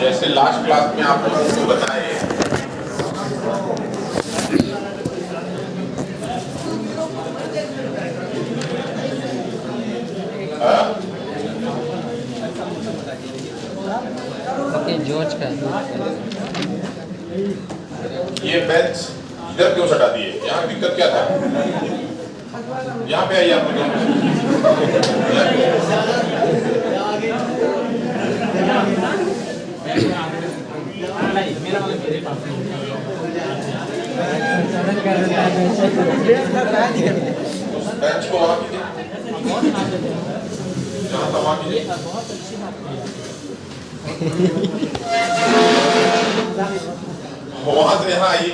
जैसे last class में आप लोगों को बताए जॉर्ज का ये बेंच इधर क्यों हटा दिए? यहाँ दिक्कत क्या था? यहाँ पे आइए आप लोग। बेंच को वहाँ कीजिए, जहाँ तक वहाँ कीजिए। वहाँ से यहाँ आइए।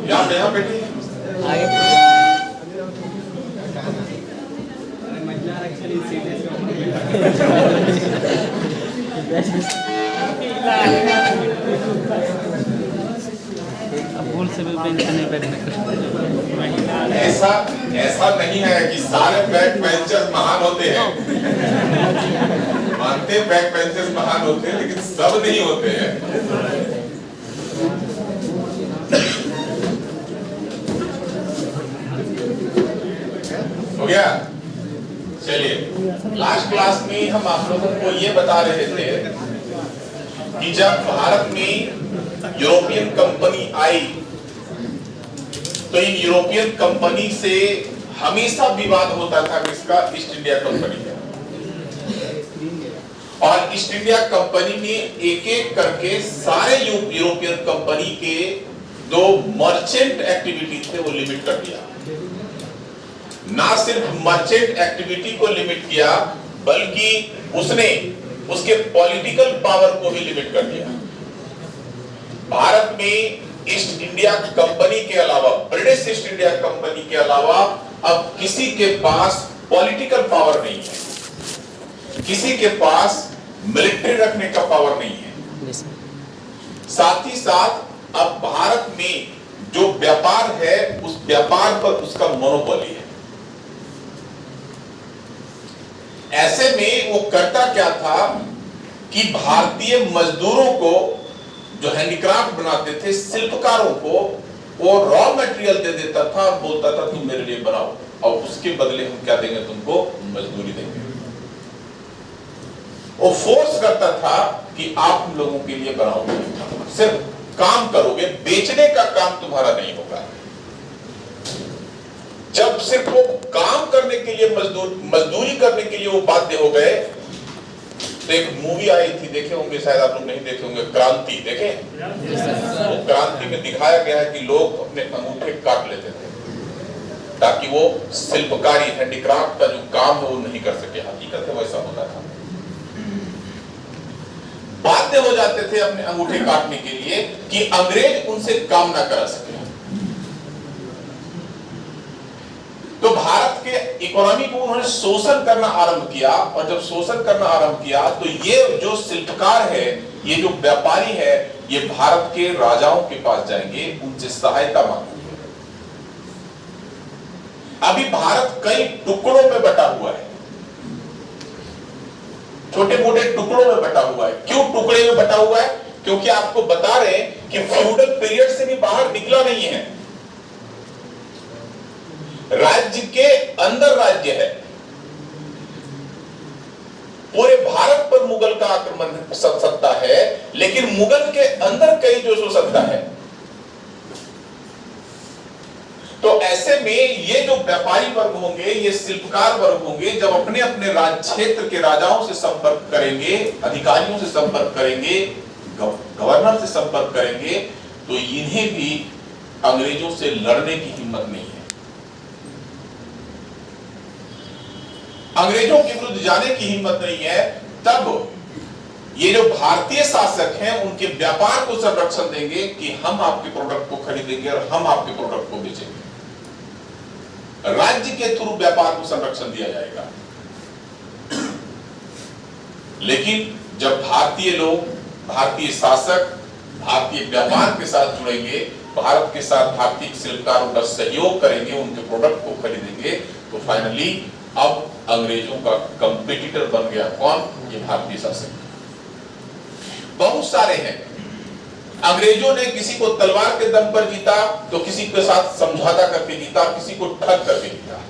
यहाँ बैठिए। ऐसा नहीं है कि सारे बैक बेंचर्स महान होते हैं। मानते बैक बेंचर्स महान होते हैं, लेकिन सब नहीं होते हैं। हो गया? चलिए, लास्ट क्लास में हम आप लोगों को ये बता रहे थे कि जब भारत में यूरोपियन कंपनी आई तो इन यूरोपियन कंपनी से हमेशा विवाद होता था किसका? ईस्ट इंडिया कंपनी का। और ईस्ट इंडिया कंपनी ने एक एक करके सारे यूरोपियन कंपनी के जो मर्चेंट एक्टिविटी थे वो लिमिट कर दिया। ना सिर्फ मर्चेंट एक्टिविटी को लिमिट किया, बल्कि उसने उसके पॉलिटिकल पावर को भी लिमिट कर दिया। भारत में ईस्ट इंडिया कंपनी के अलावा, ब्रिटिश ईस्ट इंडिया कंपनी के अलावा अब किसी के पास पॉलिटिकल पावर नहीं है, किसी के पास मिलिट्री रखने का पावर नहीं है। साथ ही साथ अब भारत में जो व्यापार है उस व्यापार पर उसका मोनोपोली है। ऐसे में वो करता क्या था कि भारतीय मजदूरों को, जो हैंडीक्राफ्ट बनाते थे, शिल्पकारों को, वो रॉ मटेरियल दे देता था, बोलता था तुम मेरे लिए बनाओ और उसके बदले हम क्या देंगे? तुमको मजदूरी देंगे। वो फोर्स करता था कि आप हम लोगों के लिए बनाओगे, सिर्फ काम करोगे, बेचने का काम तुम्हारा नहीं होगा। जब सिर्फ वो काम करने के लिए, मजदूरी करने के लिए वो बाध्य हो गए, तो एक मूवी आई थी, देखे होंगे शायद आप लोग, नहीं देखे होंगे, क्रांति। देखे? वो क्रांति में दिखाया गया है कि लोग अपने अंगूठे काट लेते थे ताकि वो शिल्पकारी, हैंडीक्राफ्ट का जो काम है वो नहीं कर सके। हकीकत है वैसा होता था। बाध्य हो जाते थे अपने अंगूठे काटने के लिए कि अंग्रेज उनसे काम ना करा सके। तो भारत के इकोनॉमी को उन्होंने शोषण करना आरंभ किया, और जब शोषण करना आरंभ किया तो ये जो शिल्पकार है, ये जो व्यापारी है, ये भारत के राजाओं के पास जाएंगे, उनसे सहायता मांगेंगे। अभी भारत कई टुकड़ों में बटा हुआ है, छोटे मोटे टुकड़ों में बटा हुआ है। क्यों टुकड़े में बटा हुआ है? क्योंकि आपको बता रहे हैं कि फ्यूडल पीरियड से भी बाहर निकला नहीं है। राज्य के अंदर राज्य है। पूरे भारत पर मुगल का आक्रमण सत्ता है, लेकिन मुगल के अंदर कई जो सत्ता है। तो ऐसे में ये जो व्यापारी वर्ग होंगे, ये शिल्पकार वर्ग होंगे, जब अपने अपने राज्य क्षेत्र के राजाओं से संपर्क करेंगे, अधिकारियों से संपर्क करेंगे, गवर्नर से संपर्क करेंगे, तो इन्हें भी अंग्रेजों से लड़ने की हिम्मत नहीं है। अंग्रेजों के विरुद्ध जाने की हिम्मत नहीं है। तब ये जो भारतीय शासक हैं, उनके व्यापार को संरक्षण देंगे कि हम आपके प्रोडक्ट को खरीदेंगे और हम आपके प्रोडक्ट को बेचेंगे। राज्य के थ्रू व्यापार को संरक्षण दिया जाएगा। लेकिन जब भारतीय लोग, भारतीय शासक भारतीय व्यापार के साथ जुड़ेंगे, भारत के साथ भारतीय शिल्पकारों का सहयोग करेंगे, उनके प्रोडक्ट को खरीदेंगे, तो फाइनली अब अंग्रेजों का कंपटीटर बन गया कौन? ये भारतीय शासक। बहुत सारे हैं। अंग्रेजों ने किसी को तलवार के दम पर जीता, तो किसी के साथ समझौता करके जीता, किसी को ठग करके जीता,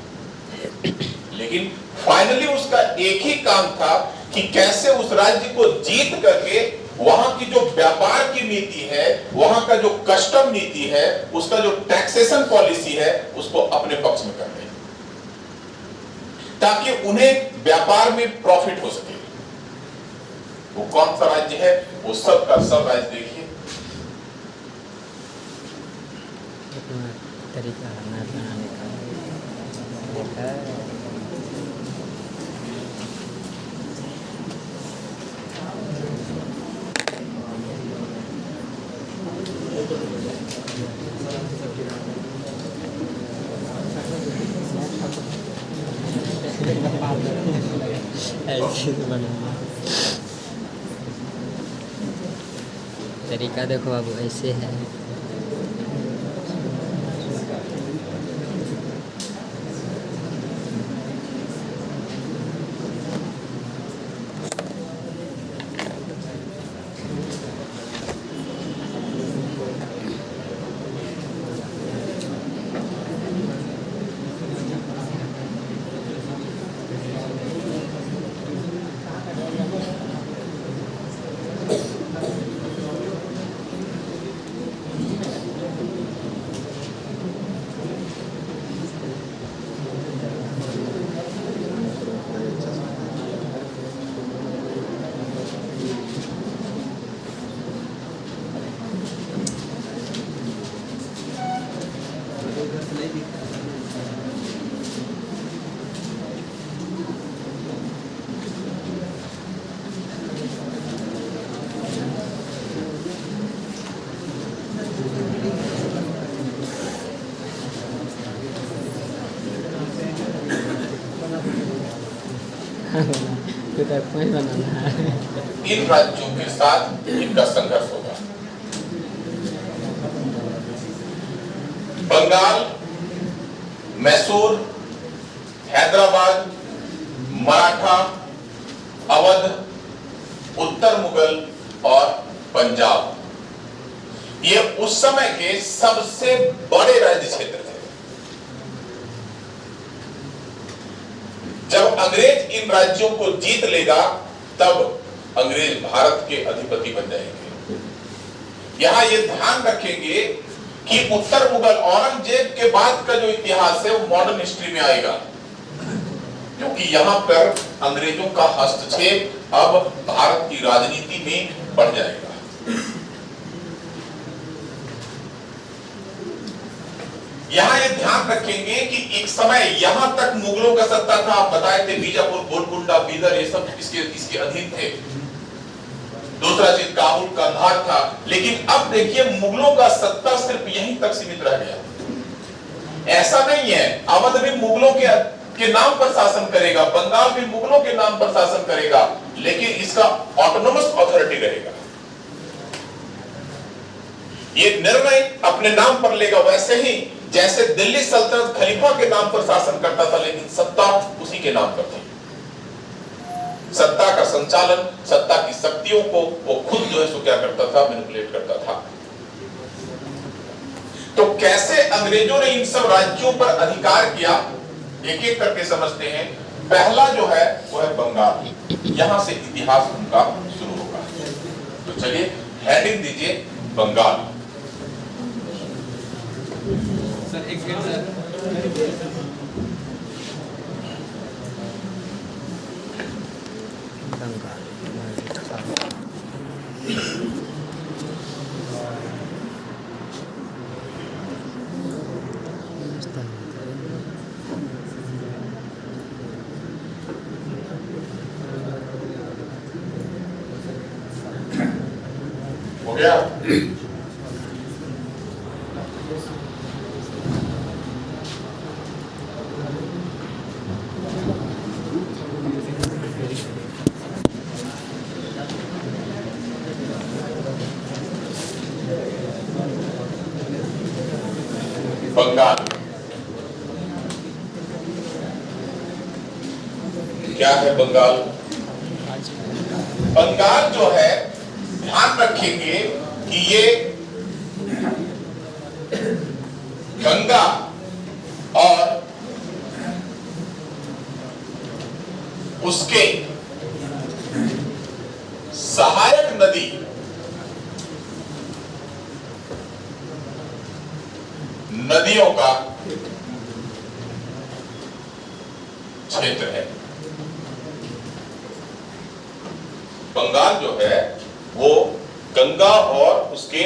लेकिन फाइनली उसका एक ही काम था कि कैसे उस राज्य को जीत करके वहां की जो व्यापार की नीति है, वहां का जो कस्टम नीति है, उसका जो टैक्सेशन पॉलिसी है, उसको अपने पक्ष में कर दे, ताकि उन्हें व्यापार में प्रॉफिट हो सके। वो कौन सा राज्य है? वो सब का सब राज्य देखिए। तरीका है बनाने का देखा है। ऐसे तो बनाना तरीका देखो बाबू, ऐसे है। तो बनाना है। इन राज्यों के साथ इनका संघर्ष होगा। बंगाल, मैसूर, हैदराबाद, मराठा, अवध, उत्तर मुगल और पंजाब, ये उस समय के सबसे बड़े राज्य क्षेत्र थे। जब अंग्रेज इन राज्यों को जीत लेगा, तब अंग्रेज भारत के अधिपति बन जाएंगे। यहां ये ध्यान रखेंगे कि उत्तर मुगल औरंगजेब के बाद का जो इतिहास है वो मॉडर्न हिस्ट्री में आएगा, क्योंकि यहां पर अंग्रेजों का हस्तक्षेप अब भारत की राजनीति में बढ़ जाएगा। यहां ये ध्यान रखेंगे कि एक समय यहां तक मुगलों का सत्ता था। आप बताए थे बीजापुर, गोलकुंडा, बीदर, ये सब इसके अधीन थे। दूसरा चीज काबुल, कंधार था। लेकिन अब देखिए मुगलों का सत्ता सिर्फ यहीं तक सीमित रह गया। ऐसा नहीं है, अवध भी मुगलों के नाम पर शासन करेगा, बंगाल भी मुगलों के नाम पर शासन करेगा, लेकिन इसका ऑटोनोमस अथॉरिटी रहेगा। ये निर्णय अपने नाम पर लेगा, वैसे ही जैसे दिल्ली सल्तनत खलीफा के नाम पर शासन करता था, लेकिन सत्ता उसी के नाम पर थी। सत्ता का संचालन, सत्ता की शक्तियों को वो खुद जो है सो क्या करता था, मैनिपुलेट करता था। तो कैसे अंग्रेजों ने इन सब राज्यों पर अधिकार किया, एक एक करके समझते हैं। पहला जो है वो है बंगाल। यहां से इतिहास उनका शुरू होगा। तो चलिए हेडिंग दीजिए बंगाल। सर एक सेकंड सर। हो गया? बंगाल क्या है बंगाल? बंगाल जो है, ध्यान रखेंगे कि ये गंगा और उसके सहायक नदी नदियों का क्षेत्र है। बंगाल जो है वो गंगा और उसके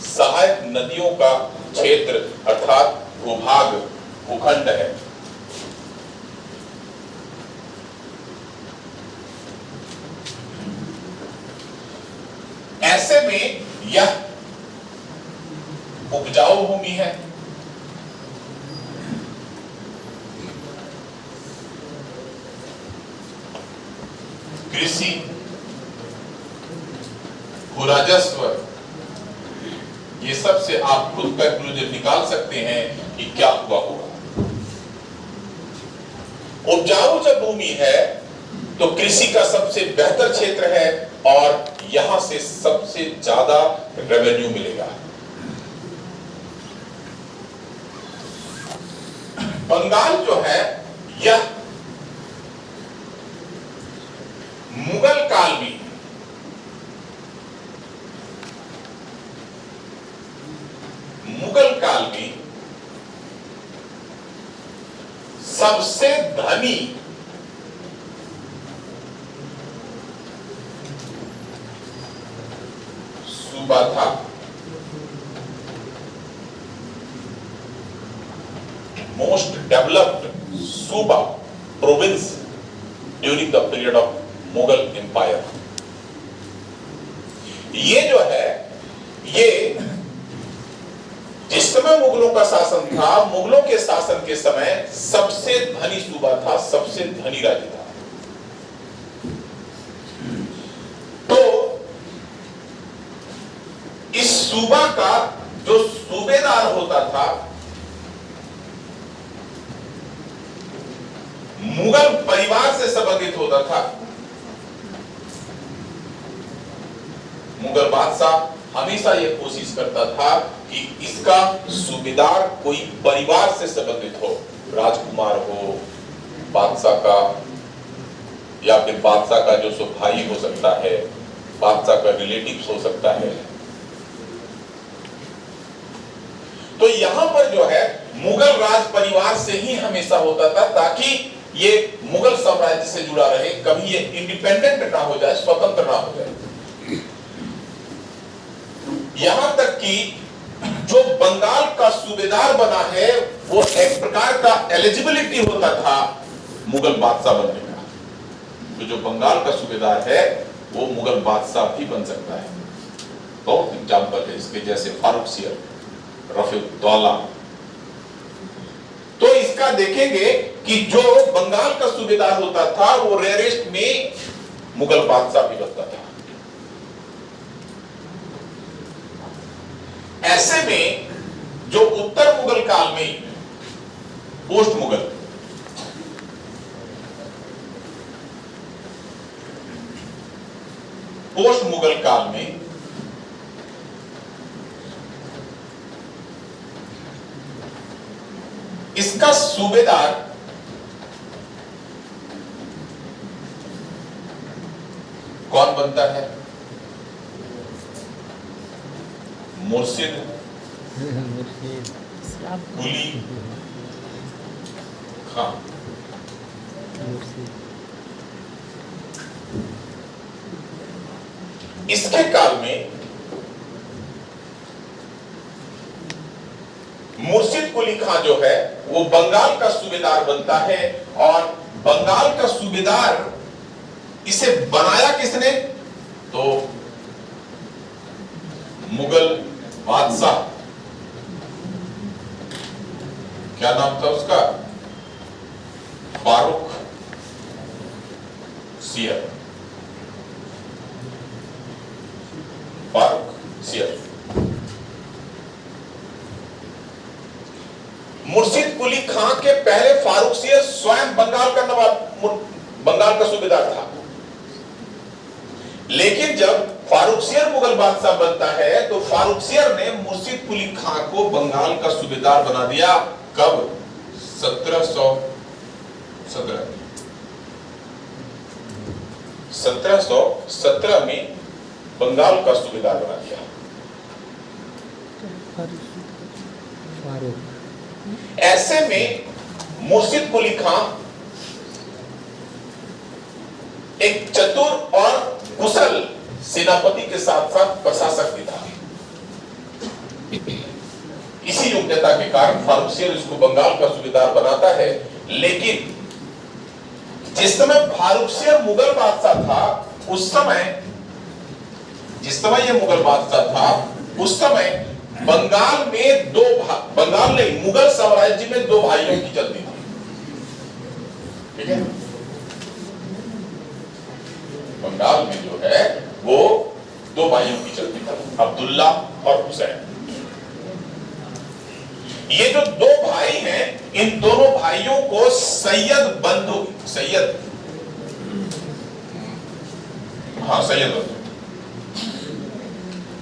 सहायक नदियों का क्षेत्र अर्थात भूभाग, भूखंड है। ऐसे में यह उपजाऊ भूमि है। कृषि, भूराजस्व, ये सब से आप खुद कंक्लूजन निकाल सकते हैं कि क्या हुआ होगा। उपजाऊ जब भूमि है तो कृषि का सबसे बेहतर क्षेत्र है और यहां से सबसे ज्यादा रेवेन्यू मिलेगा। बंगाल जो है यह मुगल काल में सबसे धनी सूबा था। मोस्ट डेवलप्ड सूबा, province during the period of Mughal empire. ये जो है, ये जिस समय मुगलों का शासन था, मुगलों के शासन के समय सबसे धनी सूबा था, सबसे धनी राज्य था। तो इस सूबा का जो सूबेदार होता था, मुगल परिवार से संबंधित होता था। मुगल बादशाह हमेशा यह कोशिश करता था कि इसका सूबेदार कोई परिवार से संबंधित हो, राजकुमार हो, बादशाह का, या फिर बादशाह का जो सो भाई हो सकता है, बादशाह का रिलेटिव्स हो सकता है। तो यहां पर जो है मुगल राज परिवार से ही हमेशा होता था, ताकि ये मुगल साम्राज्य से जुड़ा रहे, कभी ये इंडिपेंडेंट ना हो जाए, स्वतंत्र ना हो जाए। यहां तक कि जो बंगाल का सूबेदार बना है, वो एक प्रकार का एलिजिबिलिटी होता था मुगल बादशाह बनने का। तो जो बंगाल का सूबेदार है वो मुगल बादशाह भी बन सकता है। बहुत एग्जाम्पल है इसके, जैसे फारूक सियर, रफीउद्दौला। तो इसका देखेंगे कि जो बंगाल का सूबेदार होता था वो रेयरेस्ट में मुगल बादशाह भी बनता था। ऐसे में जो उत्तर मुगल काल में, पोस्ट मुगल, पोस्ट मुगल काल में इसका सूबेदार कौन बनता है? मुर्शिद कुली खां। इसके काल में मुर्शिद कुली खां जो है वो बंगाल का सूबेदार बनता है। और बंगाल का सूबेदार इसे बनाया किसने? तो मुगल बादशाह, क्या नाम था उसका? फारूक सियर। फारूक सियर। मुर्शिद कुली खां के पहले फारूक सियर स्वयं बंगाल का नवाब बंगाल का सूबेदार था। लेकिन जब फारुखसियर मुगल बादशाह बनता है तो फारुखसियर ने मुर्शिद कुली खां को बंगाल का सूबेदार बना दिया। कब? 1717 में बंगाल का सूबेदार बना दिया। ऐसे में मुर्शिद कुली खां एक चतुर और कुशल सेनापति के साथ साथ प्रशासक भी था। इसी योग्यता के कारण फारुखसियर इसको बंगाल का सूबेदार बनाता है। लेकिन जिस समय फारुखसियर मुगल बादशाह था उस समय, जिस समय ये मुगल बादशाह था उस समय बंगाल में बंगाल नहीं, मुगल साम्राज्य में दो भाइयों की चलती थी। ठीक है, बंगाल में जो है वो दो भाइयों की चलती थी, अब्दुल्ला और हुसैन। ये जो दो भाई हैं, इन दोनों भाइयों को सैयद बंधु, सैयद बंधु,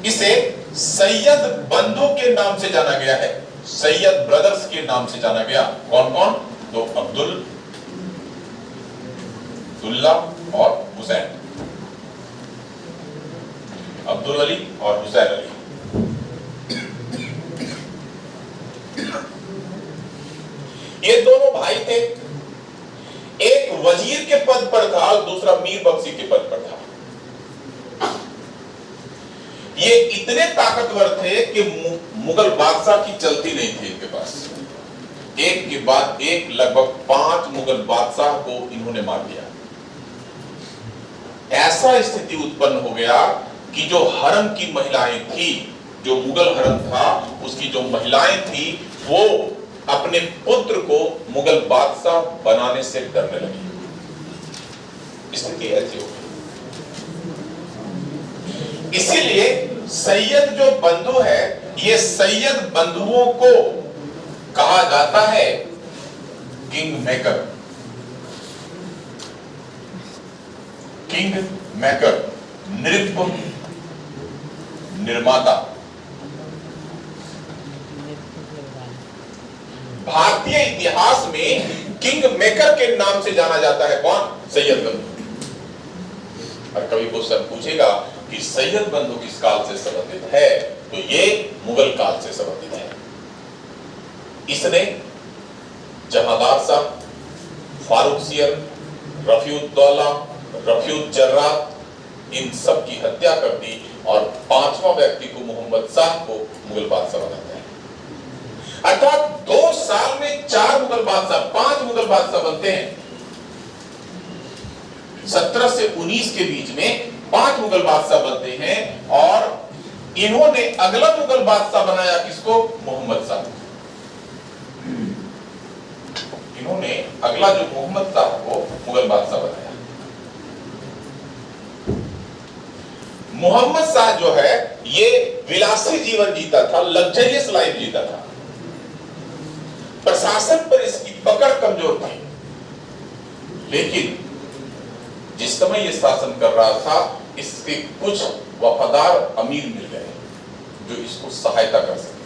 इसे सैयद बंधु के नाम से जाना गया है, सैयद ब्रदर्स के नाम से जाना गया। कौन कौन? तो अब्दुल्ला और हुसैन, अब्दुल अली और हुसैन अली। ये दोनों भाई थे, एक वजीर के पद पर था, दूसरा मीर बख्शी के पद पर था। ये इतने ताकतवर थे कि मुगल बादशाह की चलती नहीं थी इनके पास। एक के बाद एक लगभग 5 मुगल बादशाह को इन्होंने मार दिया। ऐसा स्थिति उत्पन्न हो गया कि जो हरम की महिलाएं थी, जो मुगल हरम था उसकी जो महिलाएं थी, वो अपने पुत्र को मुगल बादशाह बनाने से डरने लगी। स्थिति ऐसी हो गई। इसीलिए सैयद जो बंधु है, ये सैयद बंधुओं को कहा जाता है किंग मेकर। किंग मेकर, नृप निर्माता। भारतीय इतिहास में किंग मेकर के नाम से जाना जाता है कौन? सैयद बंधु। और कभी क्वेश्चन पूछेगा कि सैयद बंधु किस काल से संबंधित है, तो ये मुगल काल से संबंधित है। इसने जहांदार शाह, फारुखसियर, रफीउद्दौला, रफीउज्जर्रात, इन सब की हत्या कर दी और 5वां व्यक्ति को मोहम्मद शाह को मुगल बादशाह बनाता है। अर्थात 2 साल में 4 मुगल बादशाह, 5 मुगल बादशाह बनते हैं। 17 से 19 के बीच में 5 मुगल बादशाह बनते हैं और इन्होंने अगला मुगल बादशाह बनाया किसको? मोहम्मद शाह। इन्होंने अगला जो मोहम्मद शाह को मुगल बादशाह बनाया। मोहम्मद शाह जो है ये विलासी जीवन जीता था, लग्जरियस लाइफ जीता था। प्रशासन पर इसकी पकड़ कमजोर थी। लेकिन जिस समय ये शासन कर रहा था, इसके कुछ वफादार अमीर मिल गए जो इसको सहायता कर सके।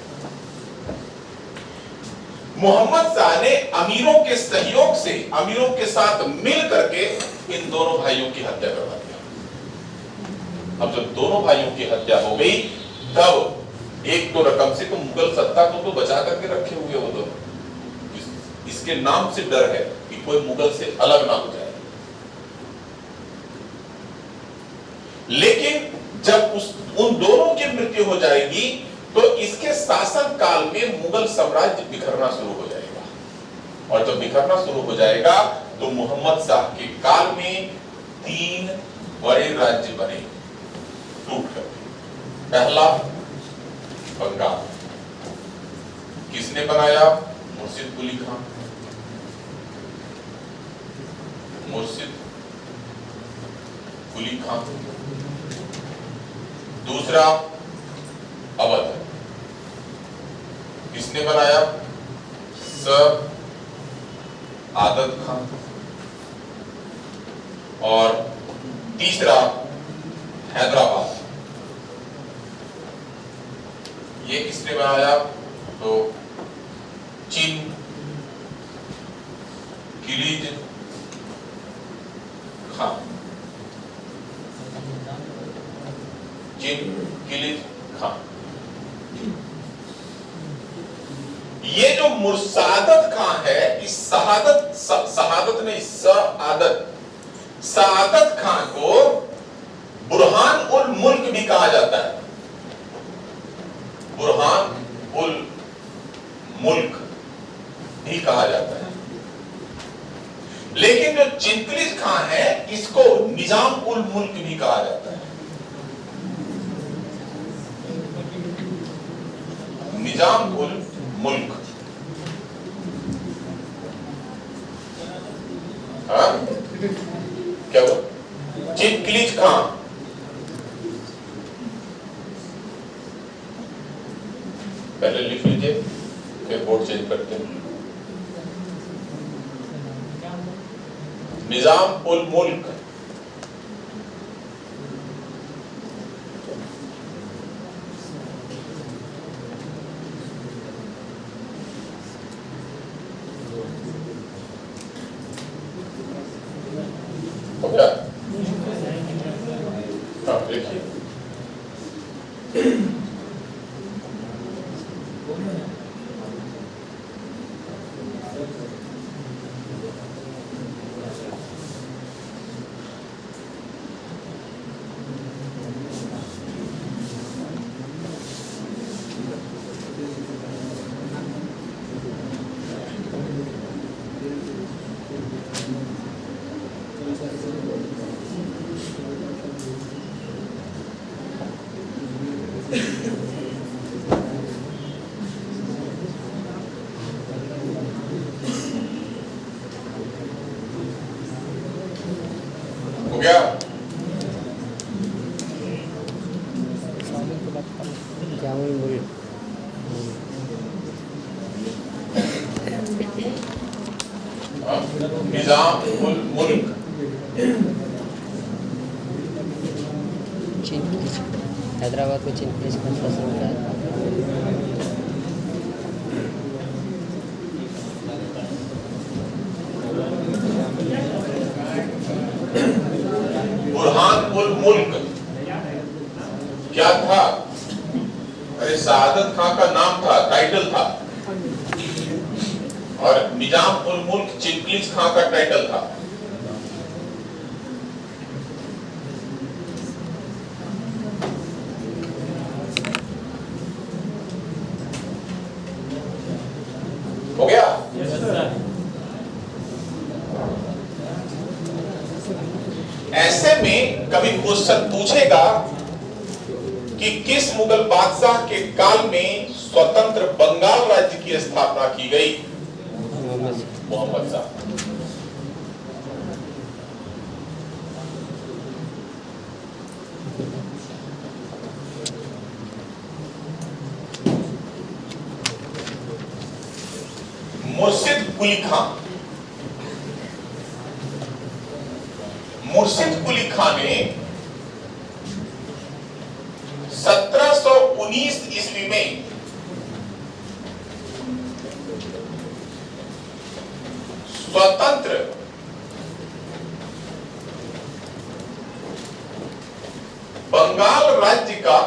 मोहम्मद शाह ने अमीरों के सहयोग से, अमीरों के साथ मिल करके इन दोनों भाइयों की हत्या करवा दिया। अब जब दोनों भाइयों की हत्या हो गई, तब एक तो रकम से तो मुगल सत्ता को तो बचा करके रखे हुए वो दोनों, इसके नाम से डर है कि कोई मुगल से अलग ना हो जाए। लेकिन जब उन दोनों की मृत्यु हो जाएगी तो इसके शासन काल में मुगल साम्राज्य बिखरना शुरू हो जाएगा। और जब बिखरना शुरू हो जाएगा तो मोहम्मद शाह के काल में 3 बड़े राज्य बने टूट कर। पहला बंगाल, किसने बनाया? मुर्शिद कुली खां। मुर्शिद कुली खां। दूसरा अवध, किसने बनाया? सर आदत खान। और तीसरा हैदराबाद। ये किसने बनाया? तो चिन किलीज खान, चिन किलीज खान। ये जो मुर्सादत खां है, इस शहादत नहीं, सआदत खां को बुरहान उल मुल्क भी कहा जाता है। बुरहान उल मुल्क भी कहा जाता है। लेकिन जो चिनकिलीज खां है, इसको निजाम उल मुल्क भी कहा जाता है। निजाम उल मुल्क। हाँ? क्या हुआ? चिनकिलीज खां पहले लिख लीजिए, फिर बोर्ड चेंज करते हैं। निजाम उल मुल्क हो गया? हाँ, देखिए हो गया? जामुन मुल्क, हाँ, निजाम उल मुल्क चिनकिलीज, हैदराबाद को चिनकिलीज खान पसंद है। बुरहान उल मुल्क क्या था? अरे सआदत खां का नाम था, टाइटल था, और निजाम उल मुल्क चिनकिलीज खां का टाइटल था। हो गया? ऐसे में कभी क्वेश्चन पूछेगा कि किस मुगल बादशाह के काल में स्वतंत्र बंगाल राज्य की स्थापना की गई? मोहम्मद शाह। मुर्शिद कुली खां, मुर्शिद कुली खां ने 1719 ईस्वी में स्वतंत्र बंगाल राज्य का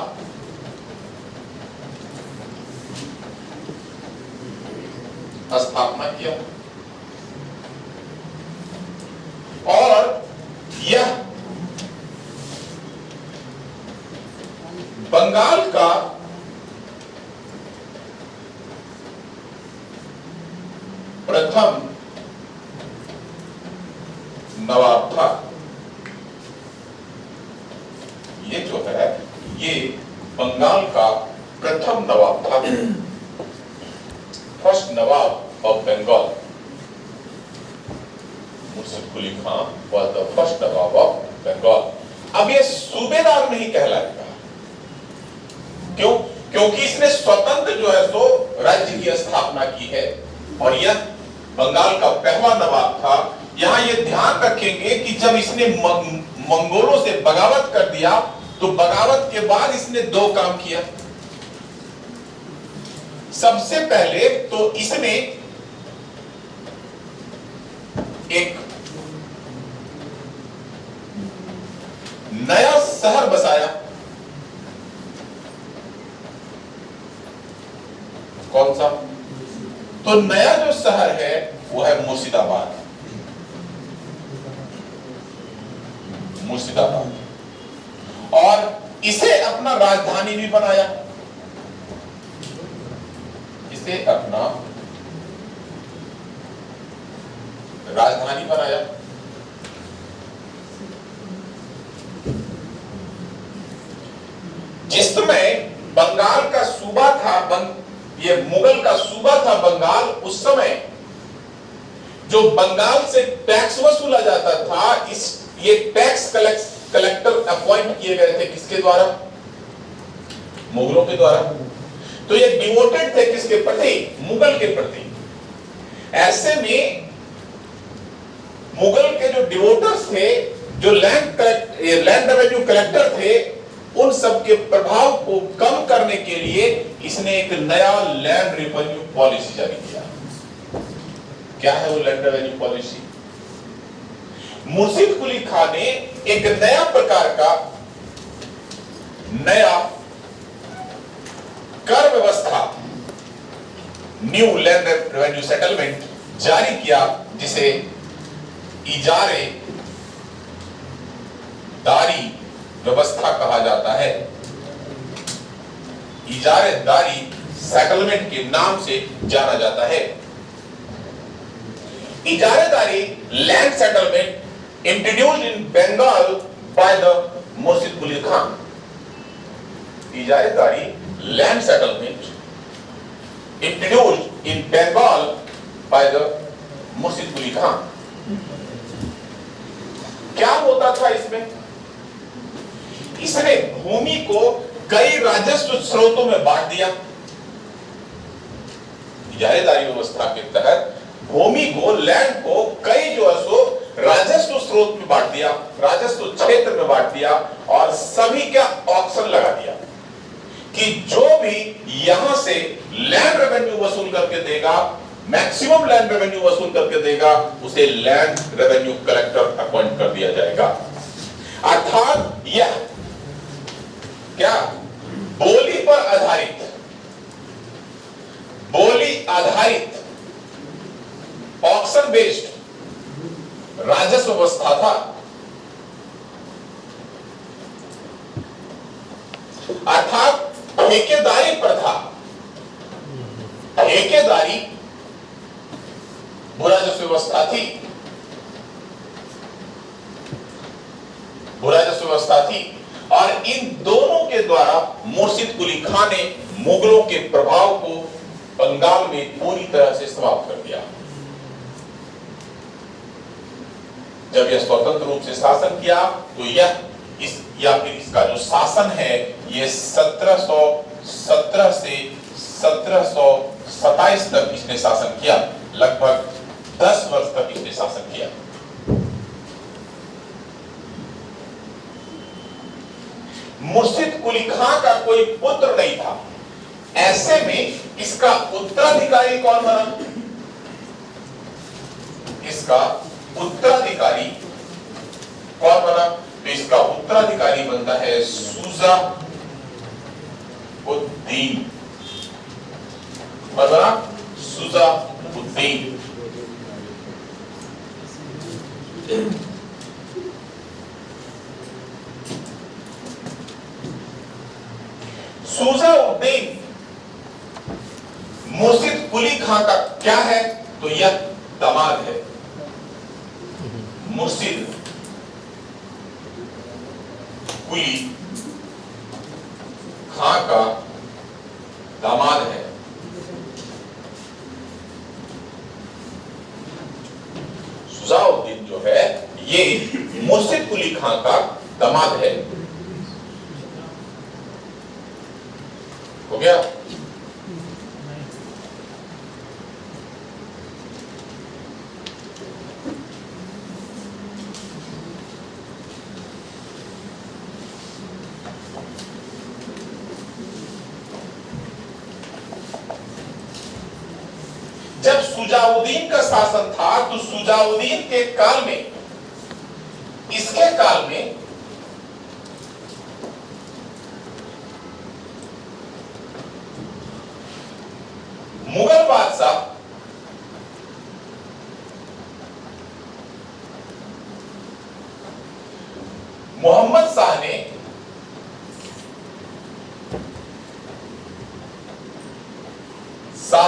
स्थापना किया, और यह बंगाल का प्रथम नवाब था। ये जो है, ये बंगाल का प्रथम नवाब था, first Nawab of Bengal. Murshid Quli Khan was the first Nawab of Bengal. अब ये सूबेदार नहीं कहलाएगा, क्यों? क्योंकि इसने स्वतंत्र जो है सो राज्य की स्थापना की है, और यह बंगाल का पहला नवाब था यहां ये ध्यान रखेंगे कि जब इसने मंगोलों से बगावत कर दिया तो बगावत के बाद इसने दो काम किया। सबसे पहले तो इसने एक नया शहर बसाया। कौन सा? तो नया जो शहर है वो है मुर्शिदाबाद। मुर्शिदाबाद, और इसे अपना राजधानी भी बनाया। इसे अपना राजधानी बनाया। जिस समय बंगाल का सूबा था, ये मुगल का सूबा था बंगाल, उस समय जो बंगाल से टैक्स वसूला जाता था, ये टैक्स कलेक्टर अपॉइंट किए गए थे किसके द्वारा? मुगलों के द्वारा। तो ये डिवोटेड थे किसके प्रति? मुगल के प्रति। ऐसे में मुगल के जो डिवोटर्स थे, जो लैंड रेवेन्यू कलेक्टर थे, उन सब के प्रभाव को कम करने के लिए इसने एक नया लैंड रेवेन्यू पॉलिसी जारी किया। क्या है वो लैंड रेवेन्यू पॉलिसी? मुर्शिद कुली खान ने एक नया प्रकार का नया कर व्यवस्था, न्यू लैंड रेवेन्यू सेटलमेंट जारी किया, जिसे इजारे दारी व्यवस्था कहा जाता है। इजारेदारी सेटलमेंट के नाम से जाना जाता है। इजारेदारी land settlement introduced in Bengal by the Murshid Quli Khan. इजारेदारी land settlement introduced in Bengal by the Murshid Quli Khan. क्या होता था इसमें? इसने भूमि को कई राजस्व स्रोतों में बांट दिया। इजारेदारी व्यवस्था के तहत भूमि को, लैंड को कई जो है सो राजस्व स्रोत में बांट दिया, राजस्व क्षेत्र में बांट दिया, और सभी का ऑक्शन लगा दिया कि जो भी यहां से लैंड रेवेन्यू वसूल करके देगा, मैक्सिमम लैंड रेवेन्यू वसूल करके देगा, उसे लैंड रेवेन्यू कलेक्टर अपॉइंट कर दिया जाएगा। अर्थात यह क्या? बोली पर आधारित, बोली आधारित ऑक्शन बेस्ड राजस्व व्यवस्था था। अर्थात ठेकेदारी प्रथा, ठेकेदारी राजस्व व्यवस्था थी, राजस्व व्यवस्था थी। और इन दोनों के द्वारा मुर्शिद कुली खान ने मुगलों के प्रभाव को बंगाल में पूरी तरह से समाप्त कर दिया। जब यह स्वतंत्र रूप से शासन किया तो यह या फिर इसका जो शासन है, ये 1717 से 1727 तक इसने शासन किया। लगभग 10 वर्ष तक इसने शासन किया। मुर्शिद कुली खान का कोई पुत्र नहीं था। ऐसे में इसका उत्तराधिकारी कौन बना? इसका उत्तराधिकारी कौन बना? तो इसका उत्तराधिकारी बनता है शुजा उद्दीन। कौन बना? शुजा उद्दीन। शुजा उद्दीन मुर्शिद कुली खान का क्या है? तो यह दामाद है। मुर्शिद कुली खान का दामाद है। शुजाउद्दीन जो है ये मुर्शिद कुली खान का दामाद है। हो गया? सुजाउद्दीन का शासन था, तो सुजाउद्दीन के काल में, इसके काल में मुगल बादशाह मोहम्मद शाह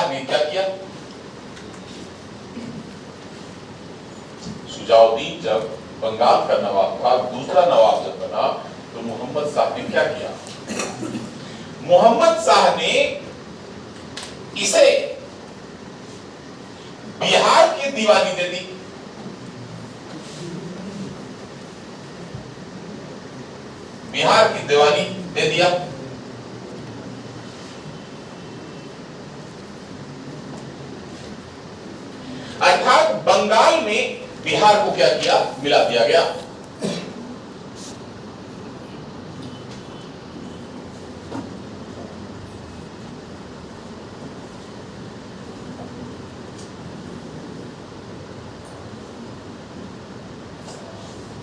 ने क्या किया? सुजाउद्दीन जब बंगाल का नवाब था, दूसरा नवाब जब बना, तो मोहम्मद शाह ने क्या किया? मोहम्मद शाह ने इसे बिहार की दीवानी दे दी। बिहार की दीवानी दे दिया। अर्थात बंगाल में बिहार को क्या किया? मिला दिया गया।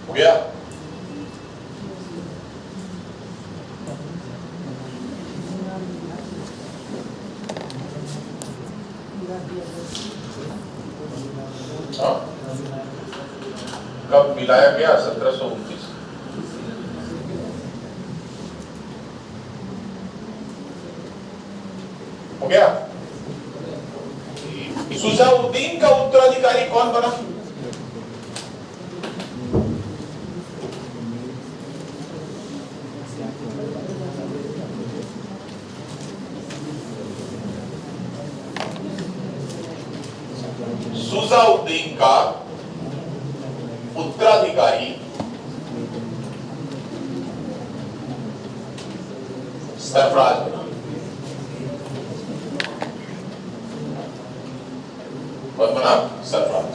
हो गया। कब मिलाया गया? 1729। हो गया। सुजाउद्दीन का उत्तराधिकारी कौन बना? सुजाउद्दीन का उत्तराधिकारी सरफराज बना। कौन बना? सरफराज।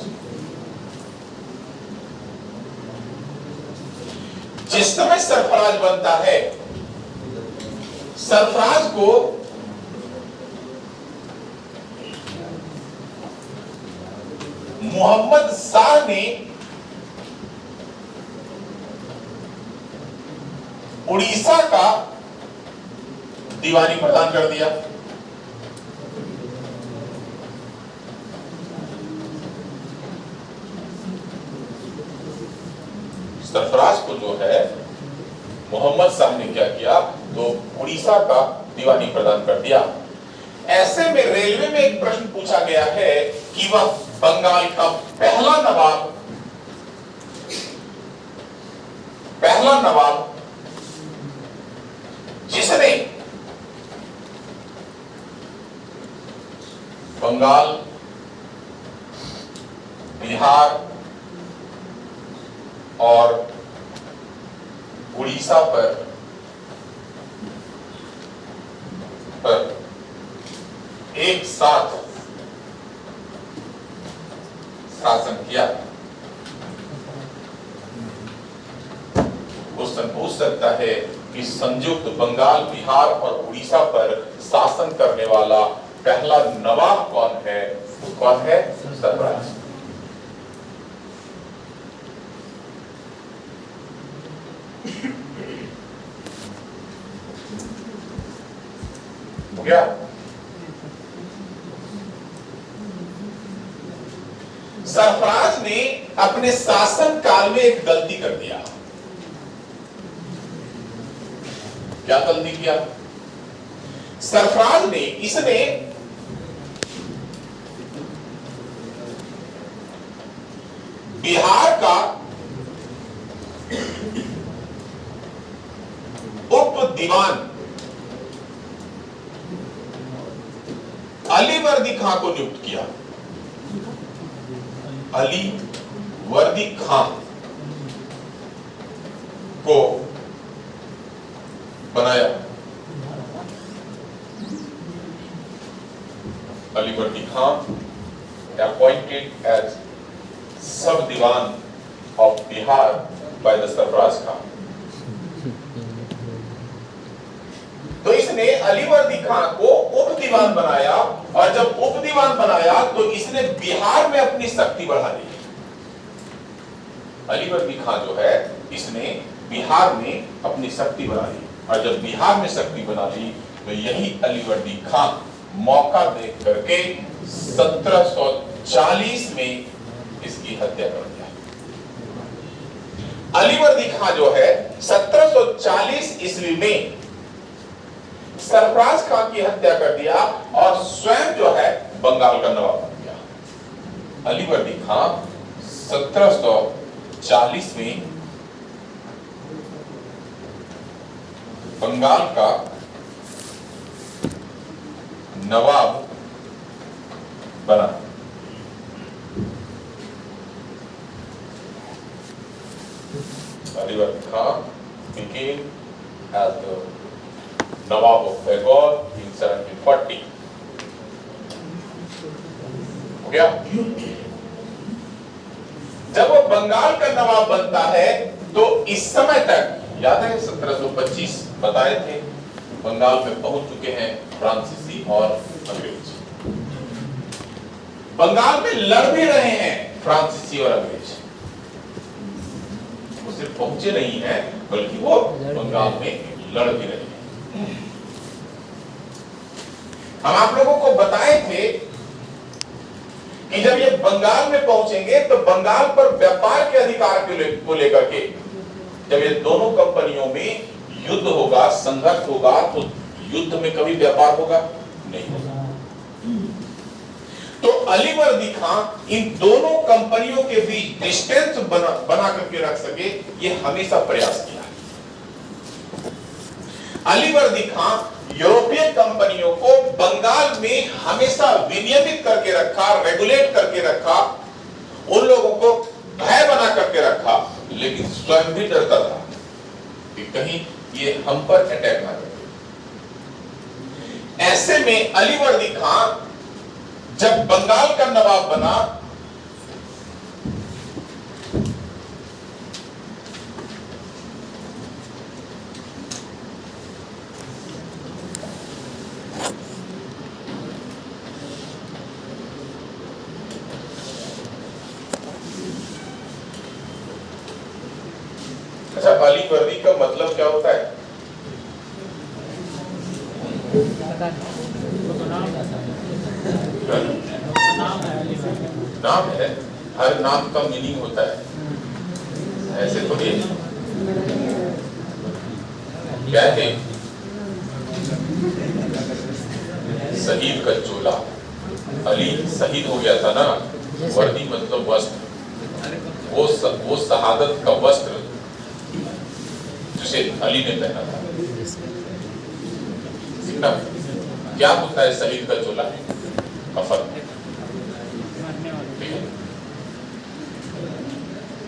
जिस समय सरफराज बनता है, सरफराज को मोहम्मद शाह ने उड़ीसा का दीवानी प्रदान कर दिया। सरफराज को जो है मोहम्मद शाह ने क्या किया? तो उड़ीसा का दीवानी प्रदान कर दिया। ऐसे में रेलवे में एक प्रश्न पूछा गया है कि वह बंगाल का पहला नवाब जिसने बंगाल, बिहार और उड़ीसा पर एक साथ शासन किया। क्वेश्चन पूछ सकता है कि संयुक्त बंगाल, बिहार और उड़ीसा पर शासन करने वाला पहला नवाब कौन है? कौन है? सरफराज। हो गया। सरफराज ने अपने शासन काल में एक गलती कर दिया। क्या गलती किया? सरफराज ने इसने बिहार का उप दीवान अलीवर्दी खां को नियुक्त किया। अलीवर्दी खां को बनाया। अलीवर्दी खां appointed as सब दीवान of Bihar by the Sarfaraz खां। तो इसने अलीवर्दी खां को उप उपदीवान बनाया, और जब उपदीवान बनाया तो इसने बिहार में अपनी शक्ति बढ़ा ली। अलीवर्दी खां जो है इसने बिहार में अपनी शक्ति बना ली, और जब बिहार में शक्ति बना ली तो यही अलीवर्दी खां मौका देख करके 1740 में इसकी हत्या कर दिया। अलीवर्दी खां जो है 1740 ईस्वी में सरफराज खां की हत्या कर दिया और स्वयं जो है बंगाल का नवाब बन गया। अलीवर्दी खां 1740 में बंगाल का नवाब बना। अलीवर्दी खां became as the Nawab of Bengal in 1740। हो गया? जब वो बंगाल का नवाब बनता है तो इस समय तक याद है 1725 बताए थे, बंगाल में पहुंच चुके हैं फ्रांसीसी और अंग्रेज। बंगाल में लड़ भी रहे हैं फ्रांसीसी और अंग्रेज, वो सिर्फ पहुंचे नहीं हैं बल्कि वो बंगाल में लड़ भी रहे हैं। हम आप लोगों को बताए थे कि जब ये बंगाल में पहुंचेंगे तो बंगाल पर व्यापार के अधिकार को लेकर के जब ये दोनों कंपनियों में युद्ध होगा, संघर्ष होगा, तो युद्ध में कभी व्यापार होगा नहीं होगा। तो अलीवर्दी खां इन दोनों कंपनियों के बीच डिस्टेंस बना करके रख सके, ये हमेशा प्रयास किया। अलीवर्दी खां यूरोपीय कंपनियों को बंगाल में हमेशा विनियमित करके रखा, रेगुलेट करके रखा, उन लोगों को भय बना करके रखा, लेकिन स्वयं भी डरता था कि कहीं ये हम पर अटैक ना करे। ऐसे में अलीवर्दी खां जब बंगाल का नवाब बना अच्छा, अलीवर्दी का मतलब क्या होता है? नाम है, हर नाम का मीनिंग होता है, ऐसे थोड़ी क्या है? शहीद का चोला, अली शहीद हो गया था ना, वर्दी मतलब वस्त्र, वो शहादत का वस्त्र जिसे अली ने पहना था। क्या होता है शहीद का चोला? कफन।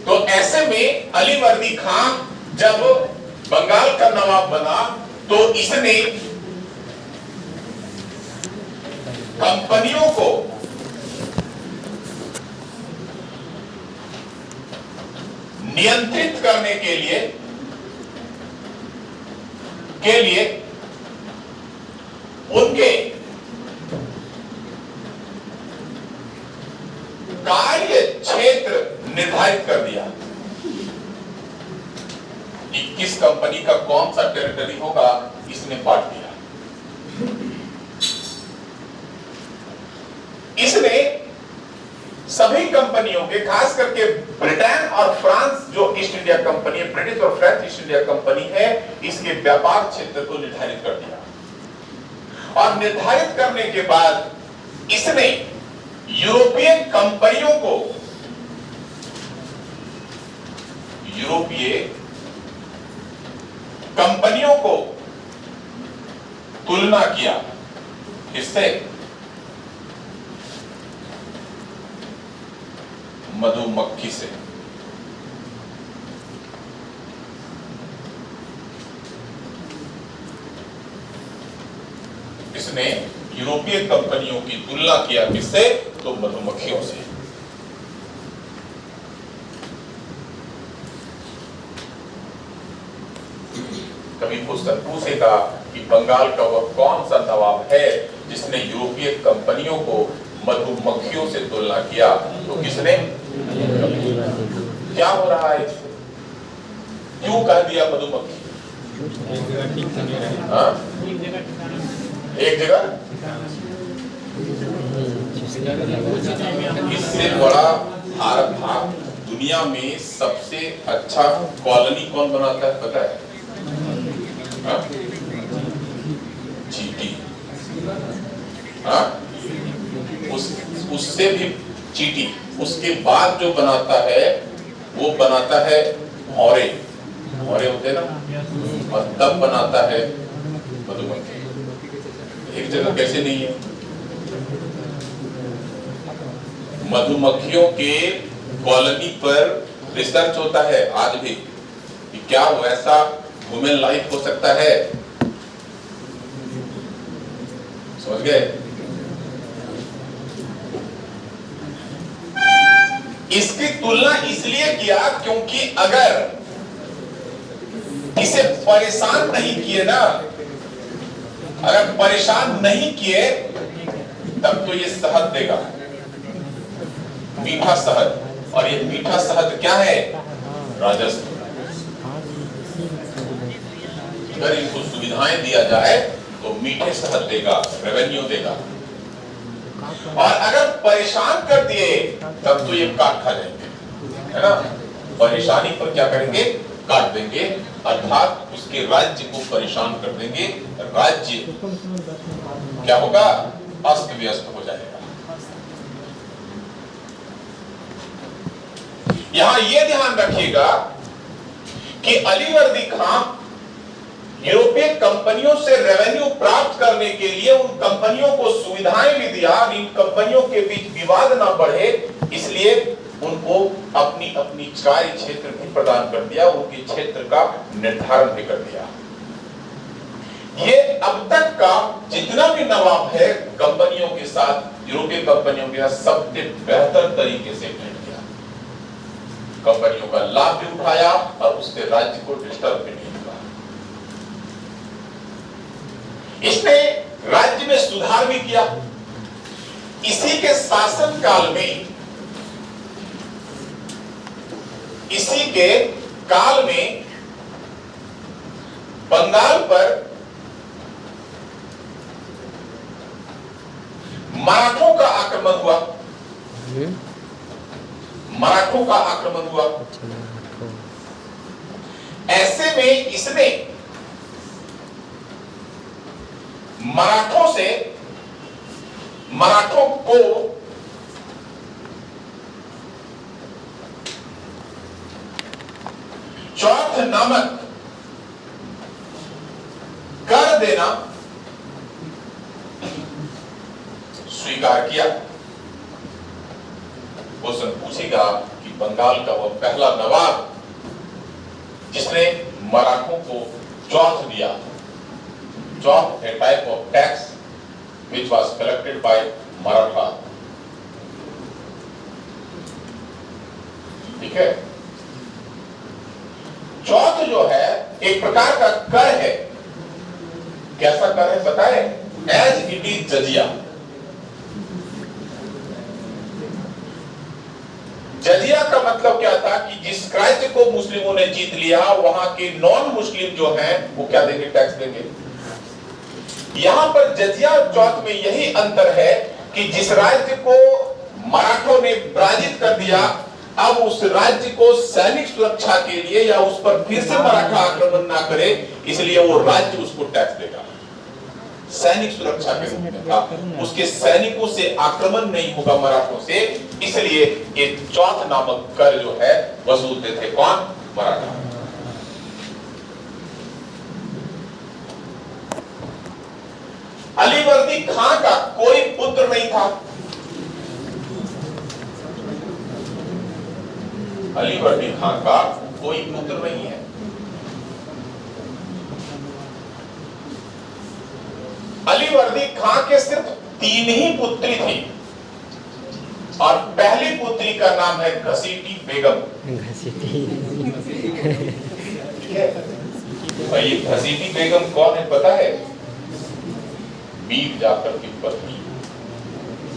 तो ऐसे में अलीवर्दी खां जब बंगाल का नवाब बना तो इसने कंपनियों को नियंत्रित करने के लिए उनके कार्य क्षेत्र निर्धारित कर दिया कि किस कंपनी का कौन सा टेरिटरी होगा, इसने बांट दिया। इसने सभी कंपनियों के, खास करके ब्रिटेन और फ्रांस जो ईस्ट इंडिया कंपनी है, ब्रिटिश और फ्रेंच ईस्ट इंडिया कंपनी है, इसके व्यापार क्षेत्र को निर्धारित कर दिया। और निर्धारित करने के बाद इसने यूरोपीय कंपनियों को, तुलना किया, इससे मधुमक्खी से। इसने यूरोपीय कंपनियों की तुलना किया किससे? तो मधुमक्खियों से। कभी पुस्तक पूछेगा कि बंगाल का वह कौन सा नवाब है जिसने यूरोपीय कंपनियों को मधुमक्खियों से तुलना किया, तो किसने? क्या हो रहा है? क्यों कह दिया मधुमक्खी? हाँ? एक जगह इससे बड़ा भारत भाग दुनिया में सबसे अच्छा कॉलोनी कौन बनाता है पता है? हाँ? चींटी। हाँ? उससे भी चींटी, उसके बाद जो बनाता है वो बनाता है भौरे होते ना, और तब बनाता है मधुमक्खी। एक जगह कैसे नहीं है? मधुमक्खियों के कॉलोनी पर रिसर्च होता है आज भी कि क्या वैसा ह्यूमन लाइफ हो सकता है। समझ गए? इसकी तुलना इसलिए किया क्योंकि अगर इसे परेशान नहीं किए ना, अगर परेशान नहीं किए तब तो ये शहद देगा, मीठा शहद। और ये मीठा शहद क्या है? राजस्व। अगर इनको सुविधाएं दिया जाए तो मीठे शहद देगा, रेवेन्यू देगा। और अगर परेशान कर दिए तब तो ये काट खा जाएंगे, है ना? परेशानी पर क्या करेंगे? काट देंगे, अर्थात उसके राज्य को परेशान कर देंगे। राज्य क्या होगा? अस्त व्यस्त हो जाएगा। यहां यह ध्यान रखिएगा कि अलीवर्दी खां यूरोपीय कंपनियों से रेवेन्यू प्राप्त करने के लिए उन कंपनियों को सुविधाएं भी दिया, इन कंपनियों के बीच विवाद ना बढ़े, इसलिए उनको अपनी अपनी कार्य क्षेत्र भी प्रदान कर दिया, उनके क्षेत्र का निर्धारण भी कर दिया। ये अब तक का जितना भी नवाब है कंपनियों के साथ, यूरोपीय कंपनियों के साथ सबसे बेहतर तरीके से भेंट किया, कंपनियों का लाभ भी उठाया और उसके राज्य को डिस्टर्ब भी नहीं हुआ। इसने राज्य में सुधार भी किया। इसी के शासन काल में, इसी के काल में बंगाल पर मराठों का आक्रमण हुआ। मराठों का आक्रमण हुआ। ऐसे में इसने मराठों को चौथ नामक कर देना स्वीकार किया। क्वेश्चन पूछेगा कि बंगाल का वह पहला नवाब जिसने मराठों को चौथ दिया, चौथ a type of tax which was collected by Maratha, ठीक है? चौथ जो है एक प्रकार का कर है। कैसा कर है बताए? एज इट इज जजिया। जजिया का मतलब क्या था कि जिस राज्य को मुस्लिमों ने जीत लिया वहां के नॉन मुस्लिम जो हैं वो क्या देंगे? टैक्स देंगे। यहां पर जजिया और चौथ में यही अंतर है कि जिस राज्य को मराठों ने पराजित कर दिया, अब उस राज्य को सैनिक सुरक्षा के लिए या उस पर फिर से मराठा आक्रमण ना करे, इसलिए वो राज्य उसको टैक्स देगा। सैनिक सुरक्षा के रूप में था, उसके सैनिकों से आक्रमण नहीं होगा मराठों से, इसलिए ये चौथ नामक कर जो है वसूलते थे कौन? मराठा। अलीवर्दी खां का कोई पुत्र नहीं था। अलीवर्दी खां का कोई पुत्र नहीं है। अलीवर्दी खां के सिर्फ 3 ही पुत्री थी और पहली पुत्री का नाम है घसीटी बेगम। और ये घसीटी बेगम कौन है पता है? मीर जाफर की पत्नी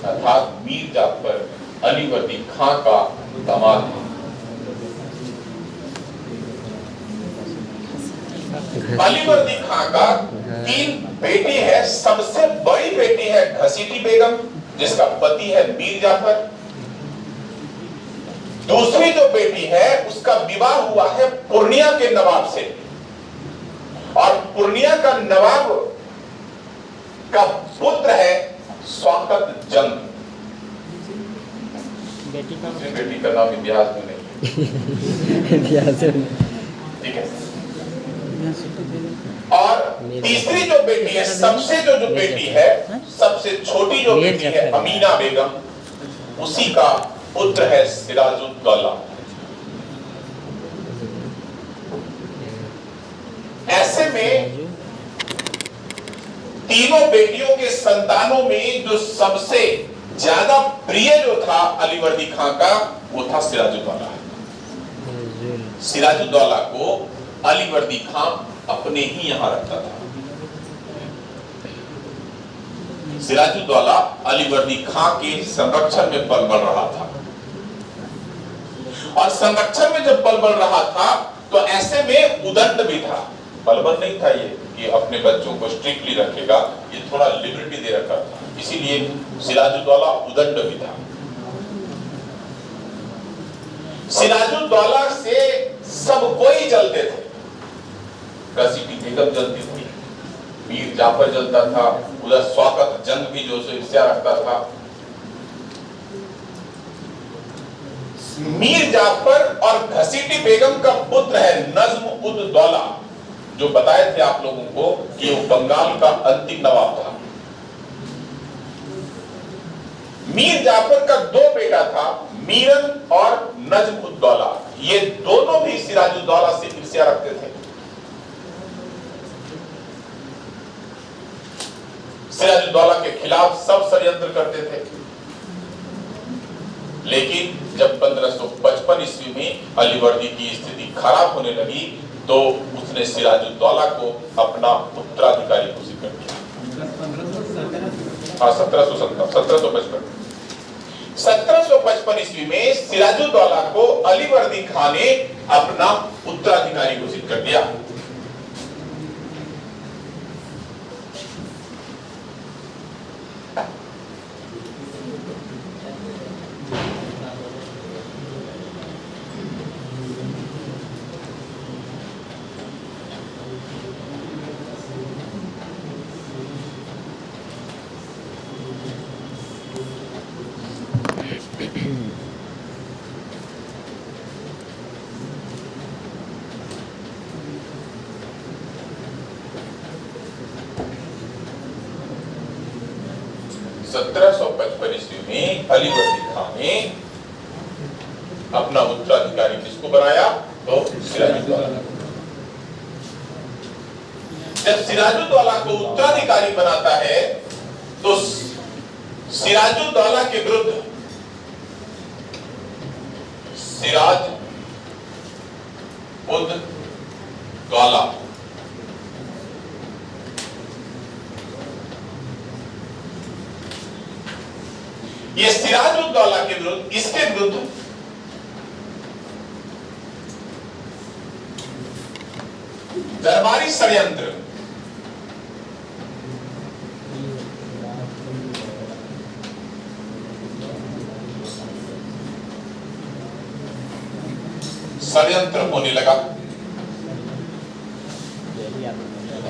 अर्थात मीर जाफर अलीवर्दी खां का दामाद है। अलीवर्दी खां का 3 बेटे हैं। सबसे बड़ी बेटी है घसीटी बेगम जिसका पति है मीर जाफर। दूसरी जो बेटी है उसका विवाह हुआ है पूर्णिया के नवाब से और पूर्णिया का नवाब का पुत्र है स्वाकत जंग। बेटी का नाम इतिहास में नहीं है, ठीक है। और तीसरी जो बेटी है, सबसे जो बेटी है, सबसे छोटी जो बेटी है अमीना बेगम, उसी का पुत्र है सिराजुद्दौला। ऐसे में तीनों बेटियों के संतानों में जो सबसे ज्यादा प्रिय जो था अलीवर्दी खां का वो था सिराजुद्दौला। सिराजुद्दौला को अलीवर्दी खां अपने ही यहां रखता था। सिराजुद्दौला अलीवर्दी खां के संरक्षण में पल बढ़ रहा था और संरक्षण में जब पल बढ़ रहा था तो ऐसे में उदंड भी था। बलबन नहीं था ये कि अपने बच्चों को स्ट्रिक्टली रखेगा, ये थोड़ा लिबर्टी दे रखा था, इसीलिए सिराजुद्दौला उदंड भी था। सिराजुद्दौला से सब कोई जलते थे। घसीटी बेगम जलती थी, मीर जाफर जलता था, उधर स्वाकत जंग भी जो ईर्ष्या रखता था। मीर जाफर और घसीटी बेगम का पुत्र है नज्म उद दौला, जो बताए थे आप लोगों को कि वो बंगाल का अंतिम नवाब था। मीर जाफर का 2 बेटा था, मीरन और नज्म उद दौला। ये दोनों भी सिराजुद्दौला से ईर्ष्या रखते थे। सिराजुद्दौला के खिलाफ सब षड्यंत्र करते थे, लेकिन जब 1555 ईस्वी में अलीवर्दी की स्थिति खराब होने लगी तो उसने सिराजुद्दौला को अपना उत्तराधिकारी घोषित कर दिया। 1755 ईस्वी में सिराजुद्दौला को अलीवर्दी खां ने अपना उत्तराधिकारी घोषित कर दिया। ईस्वी में अलीवर्दी खां ने अपना उत्तराधिकारी किसको बनाया? तो सिराजुद्दौला। जब सिराजुद्दौला को उत्तराधिकारी बनाता है तो सिराजुद्दौला के विरुद्ध सिराज उद दौला ये सिराजुद्दौला के विरुद्ध, इसके विरुद्ध दरबारी षड्यंत्र, होने लगा।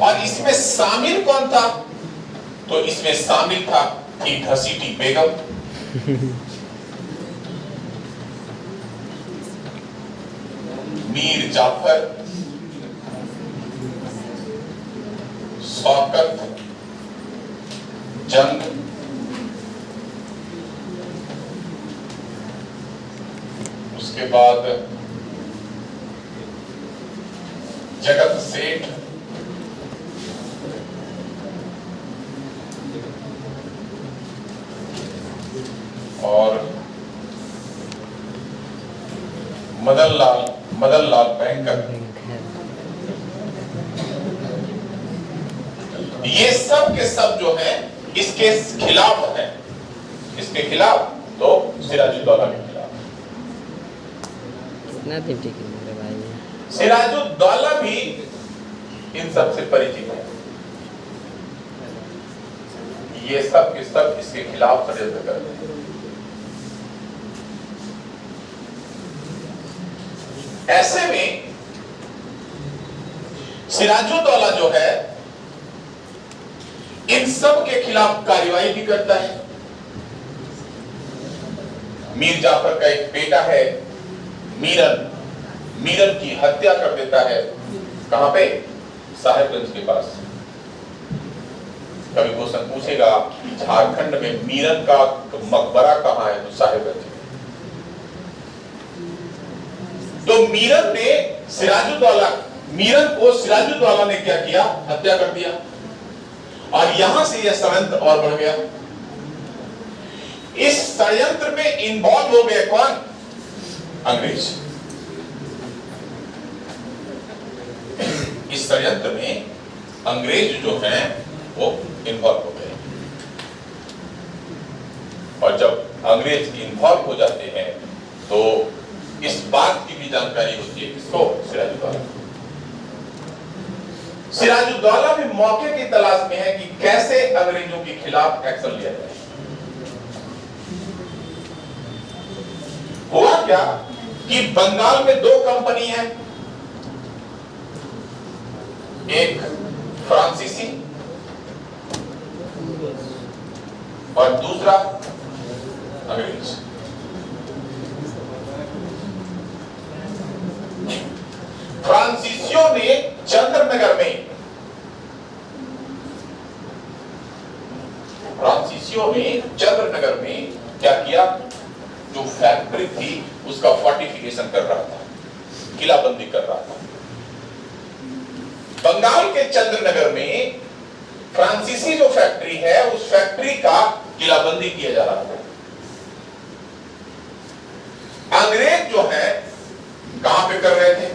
और इसमें शामिल कौन था? तो इसमें शामिल था कि घसीटी बेगम, मीर जाफर, शौकत जंग, उसके बाद जगत सेठ, और मदन लाल बैंकर। ये सब के सब जो है इसके खिलाफ है। इसके खिलाफ तो सिराजुद्दौला के खिलाफ। कितना दिन टिके मेरे भाई? सिराजुद्दौला भी इन सब से परिचित है। ये सब के सब इसके खिलाफ षड्यंत्र कर रहे हैं। ऐसे में सिराजुद्दौला जो है इन सब के खिलाफ कार्रवाई भी करता है। मीर जाफर का एक बेटा है मीरन की हत्या कर देता है। कहां पे? साहेबगंज के पास। कभी क्वेश्चन पूछेगा झारखंड में मीरन का मकबरा कहां है, तो साहेबगंज में। तो मीरन को सिराजुद्दौला ने क्या किया? हत्या कर दिया। और यहां से यह षड्यंत्र और बढ़ गया। इस षड्यंत्र में इन्वॉल्व हो गए कौन? अंग्रेज। इस षड्यंत्र में अंग्रेज जो हैं वो इन्वॉल्व हो गए। और जब अंग्रेज इन्वॉल्व हो जाते हैं तो इस बात की भी जानकारी होती है किसको? सिराजुद्दौला भी मौके की तलाश में है कि कैसे अंग्रेजों के खिलाफ एक्शन लिया जाए। हुआ क्या कि बंगाल में दो कंपनी है, एक फ्रांसीसी और दूसरा अंग्रेज। फ्रांसीसियों ने चंद्रनगर में क्या किया? जो फैक्ट्री थी उसका फोर्टिफिकेशन कर रहा था, किलाबंदी कर रहा था। बंगाल के चंद्रनगर में फ्रांसीसी जो फैक्ट्री है उस फैक्ट्री का किलाबंदी किया जा रहा था। अंग्रेज जो है कहां पे कर रहे थे?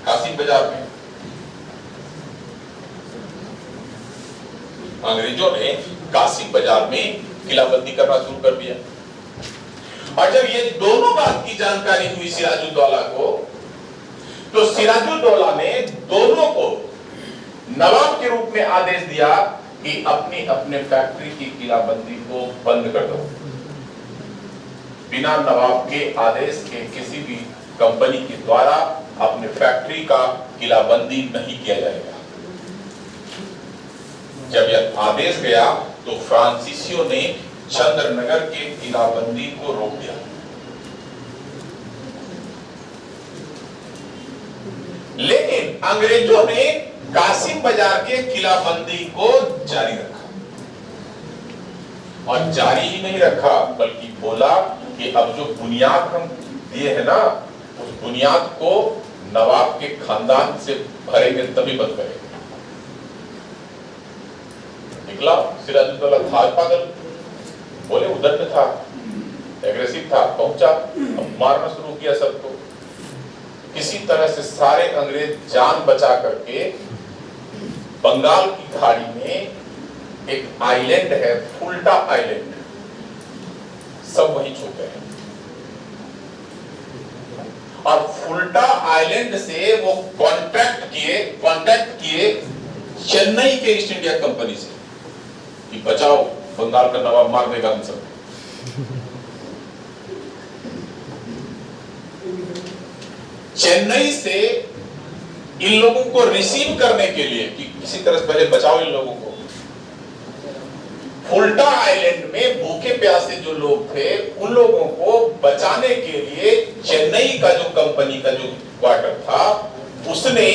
कासिम बाजार में। अंग्रेजों ने कासिम बाजार में किलाबंदी करना शुरू कर दिया। और जब ये दोनों बात की जानकारी हुई सिराजुद्दौला को, तो सिराजुद्दौला ने दोनों को नवाब के रूप में आदेश दिया कि अपनी अपने फैक्ट्री की किलाबंदी को बंद कर दो। बिना नवाब के आदेश के किसी भी कंपनी के द्वारा अपने फैक्ट्री का किलाबंदी नहीं किया जाएगा। जब यह आदेश गया तो फ्रांसीसियों ने चंद्रनगर के किलाबंदी को रोक दिया। लेकिन अंग्रेजों ने कासिम बाजार के किलाबंदी को जारी रखा। और जारी ही नहीं रखा बल्कि बोला कि अब जो बुनियाद हम दिए हैं ना, उस बुनियाद को नवाब के खानदान से भरेंगे तभी बंद करेंगे। निकला सिराजुद्दौला था पागल, बोले उधर था, एग्रेसिव था, पहुंचा, अब मारना शुरू किया सबको। किसी तरह से सारे अंग्रेज जान बचा करके बंगाल की खाड़ी में एक आइलैंड है, फुल्टा आइलैंड, सब वहीं छुप गए। और फुल्टा आइलैंड से वो कॉन्ट्रैक्ट किए चेन्नई के ईस्ट इंडिया कंपनी से कि बचाओ, बंगाल का नवाब मार देगा हम सब। चेन्नई से इन लोगों को रिसीव करने के लिए कि किसी तरह से पहले बचाओ इन लोगों को। फुल्टा आइलैंड में भूखे प्यासे जो लोग थे उन लोगों को बचाने के लिए चेन्नई का जो कंपनी का जो क्वार्टर था उसने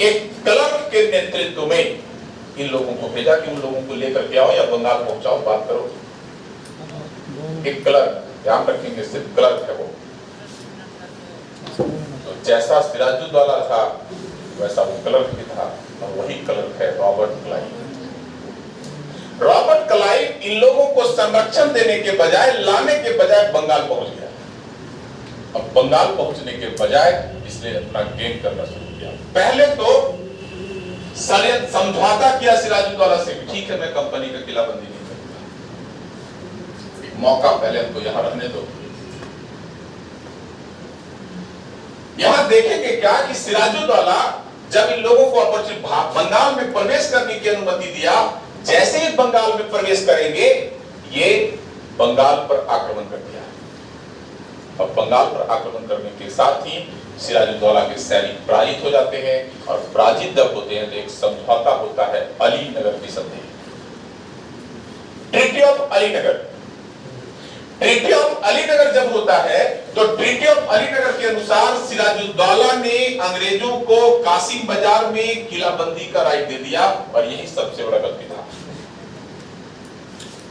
एक क्लर्क के नेतृत्व में इन लोगों को भेजा कि उन लोगों को लेकर के आओ या बंगाल पहुंचाओ, बात करो। एक क्लर्क, ध्यान रखेंगे सिर्फ क्लर्क है वो। तो जैसा सिराजुद्दौला था वैसा वो क्लर्क भी था, और वही क्लर्क है रॉबर्ट क्लाइव। रॉबर्ट क्लाइव इन लोगों को संरक्षण देने के बजाय, लाने के बजाय बंगाल पहुंच गया। अब बंगाल पहुंचने के बजाय इसने अपना गेम करना शुरू किया। पहले तो षड्यंत्र समझौता किया सिराजुद्दौला से, ठीक है मैं कंपनी का किलाबंदी नहीं करूंगा, मौका पहले हमको यहां रहने दो। यहां देखेंगे क्या कि सिराजुद्दौला जब इन लोगों को बंगाल में प्रवेश करने की अनुमति दिया, जैसे ही बंगाल में प्रवेश करेंगे ये बंगाल पर आक्रमण कर दिया। अब बंगाल पर आक्रमण करने के साथ ही सिराजुद्दौला के सैनिक पराजित हो जाते हैं, और पराजित जब होते हैं तो एक समझौता होता है अलीनगर की संधि, treaty of Alinagar. Treaty of Alinagar जब होता है तो ट्रीटी ऑफ अलीनगर के अनुसार सिराजुद्दौला ने अंग्रेजों को कासिम बाजार में किलाबंदी का राइट दे दिया, और यही सबसे बड़ा गलती था,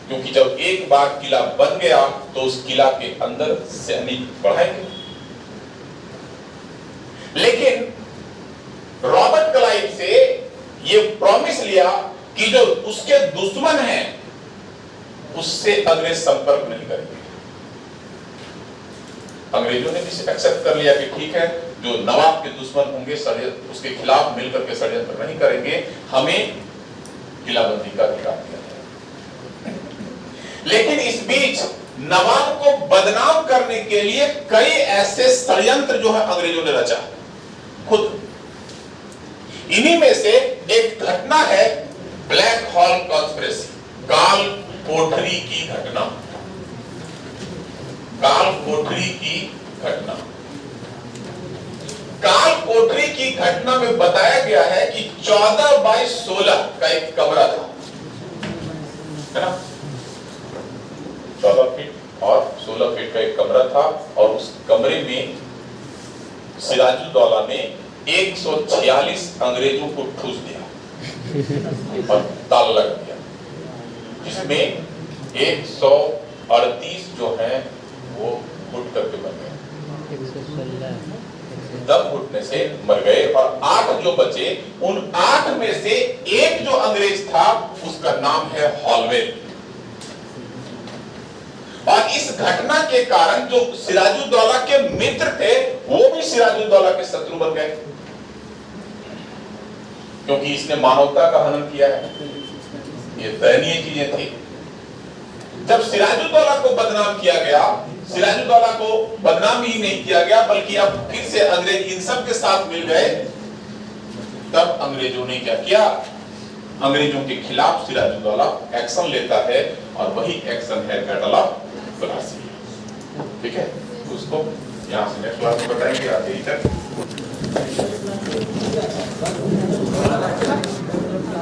क्योंकि जब एक बार किला बन गया तो उस किला के अंदर सैनिक बढ़ाएंगे। लेकिन रॉबर्ट क्लाइव से ये प्रॉमिस लिया कि जो उसके दुश्मन हैं उससे अंग्रेज संपर्क नहीं करेंगे। अंग्रेजों ने भी एक्सेप्ट कर लिया कि ठीक है, जो नवाब के दुश्मन होंगे उसके खिलाफ मिलकर के षड्यंत्र नहीं करेंगे, हमें किलाबंदी का अधिकार दिया है। लेकिन इस बीच नवाब को बदनाम करने के लिए कई ऐसे षड्यंत्र जो है अंग्रेजों ने रचा खुद। इन्हीं में से एक घटना है ब्लैक हॉल कॉन्स्पिरेसी, काल कोठरी की घटना। काल कोठरी की घटना, काल कोठरी की घटना में बताया गया है कि 14x16 का एक कमरा था, है ना, 14 फीट और 16 फीट का एक कमरा था, और उस कमरे में सिराजुद्दौला ने 146 अंग्रेजों को ठूस दिया और ताला लगा दिया, जिसमें 138 जो हैं वो घुट करके मर गए, दम घुटने से मर गए, और 8 जो बचे, उन 8 में से एक जो अंग्रेज था उसका नाम है हॉलवेल। और इस घटना के कारण जो सिराजुद्दौला के मित्र थे वो भी सिराजुद्दौला के शत्रु बन गए, क्योंकि इसने मानवता का हनन किया है। ये दयनीय चीजें थी। जब सिराजुद्दौला को बदनाम किया गया, सिराजुद्दौला को बदनाम ही नहीं किया गया बल्कि अब फिर से अंग्रेज इन सब के साथ मिल गए, तब अंग्रेजों ने क्या किया, अंग्रेजों के खिलाफ सिराजुद्दौला एक्शन लेता है, और वही एक्शन है बैटल ऑफ प्लासी। ठीक है, उसको यहाँ से नेक्स्ट क्लास में बताएंगे आगे तक।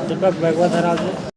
दीपक भगवत